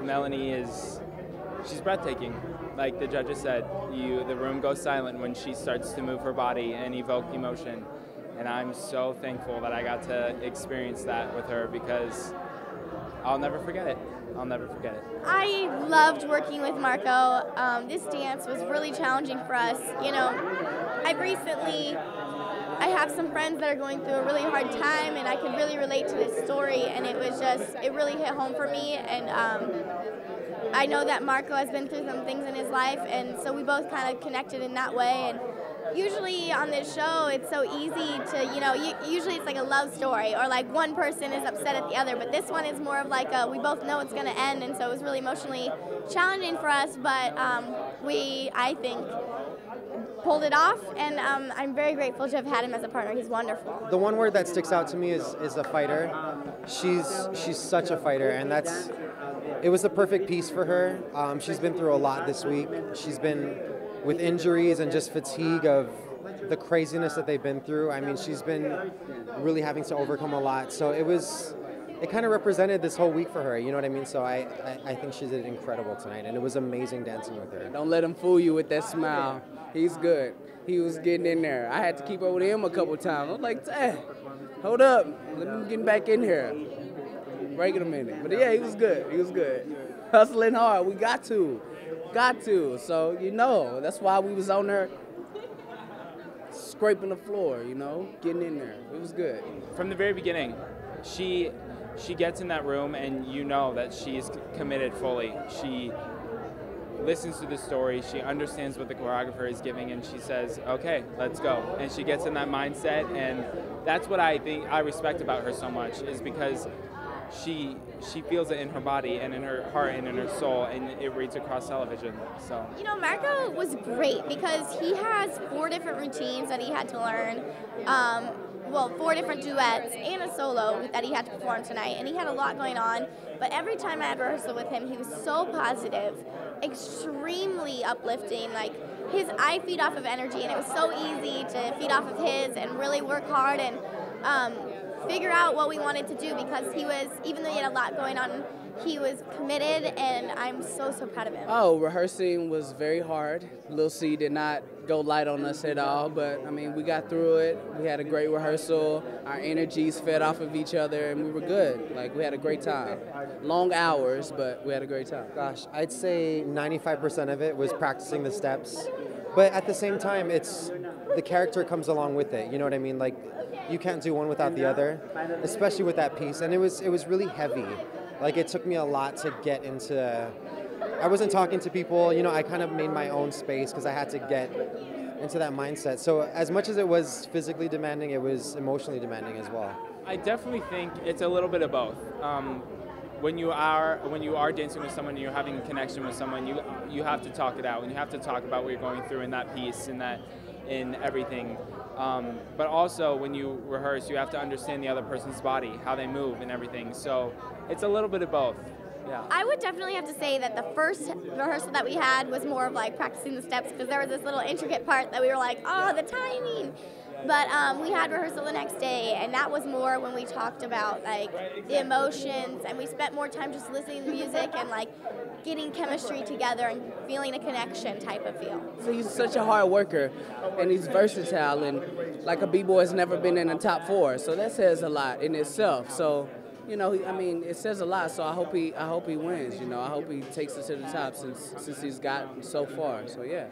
Melanie she's breathtaking. Like the judges said, the room goes silent when she starts to move her body and evoke emotion. And I'm so thankful that I got to experience that with her because I'll never forget it. I'll never forget it. I loved working with Marco. This dance was really challenging for us. You know, I have some friends that are going through a really hard time, and I could really relate to this story, and it really hit home for me. And I know that Marco has been through some things in his life, and so we both kind of connected in that way. And usually on this show, it's so easy to, usually it's like a love story or like one person is upset at the other, but this one is more of like we both know it's going to end, and so it was really emotionally challenging for us, but I think, pulled it off, and I'm very grateful to have had him as a partner. He's wonderful. The one word that sticks out to me is a fighter. She's such a fighter, and it was the perfect piece for her. She's been through a lot this week. She's been with injuries and just fatigue of the craziness that they've been through. I mean, she's been really having to overcome a lot. So it kind of represented this whole week for her, you know what I mean? So I think she did incredible tonight, and it was amazing dancing with her. Don't let him fool you with that smile. He's good. He was getting in there. I had to keep up with him a couple times. I was like, hey, hold up. Let me get back in here. Break it a minute. But yeah, he was good. He was good. Hustling hard. We got to. So, that's why we was on there scraping the floor, getting in there. It was good. From the very beginning, she gets in that room and you know that she's committed fully. She listens to the story, she understands what the choreographer is giving, and she says, okay, let's go. And she gets in that mindset, and that's what I think I respect about her so much, is because she feels it in her body and in her heart and in her soul, and it reads across television. So Marco was great because he has 4 different routines that he had to learn. 4 different duets and a solo that he had to perform tonight, and he had a lot going on. But every time I had rehearsal with him, he was so positive, extremely uplifting. Like I feed off of energy, and it was so easy to feed off of his and really work hard and figure out what we wanted to do, because he was, even though he had a lot going on, he was committed, and I'm so proud of him. Oh, rehearsing was very hard. Lil C did not go light on us at all, but I mean, we got through it. We had a great rehearsal. Our energies fed off of each other, and we were good. Like, we had a great time. Long hours, but we had a great time. Gosh, I'd say 95% of it was practicing the steps. But at the same time, the character comes along with it. You know what I mean? Like, you can't do one without the other, especially with that piece. And it was really heavy. Like, it took me a lot to get into. I wasn't talking to people. I kind of made my own space because I had to get into that mindset. So as much as it was physically demanding, it was emotionally demanding as well. I definitely think it's a little bit of both. When you are dancing with someone and you're having a connection with someone, you have to talk it out, and you have to talk about what you're going through in that piece, in everything. But also when you rehearse, you have to understand the other person's body, how they move and everything. So it's a little bit of both. Yeah. I would definitely have to say that the first rehearsal that we had was more of like practicing the steps, because there was this little intricate part that we were like, oh, the timing. But we had rehearsal the next day, and that was more when we talked about like the emotions, and we spent more time just listening to music and like getting chemistry together and feeling a connection type of feel. So he's such a hard worker, and he's versatile, and like a b-boy has never been in the top 4, so that says a lot in itself. So it says a lot. So I hope he wins. I hope he takes it to the top since he's gotten so far. So yeah.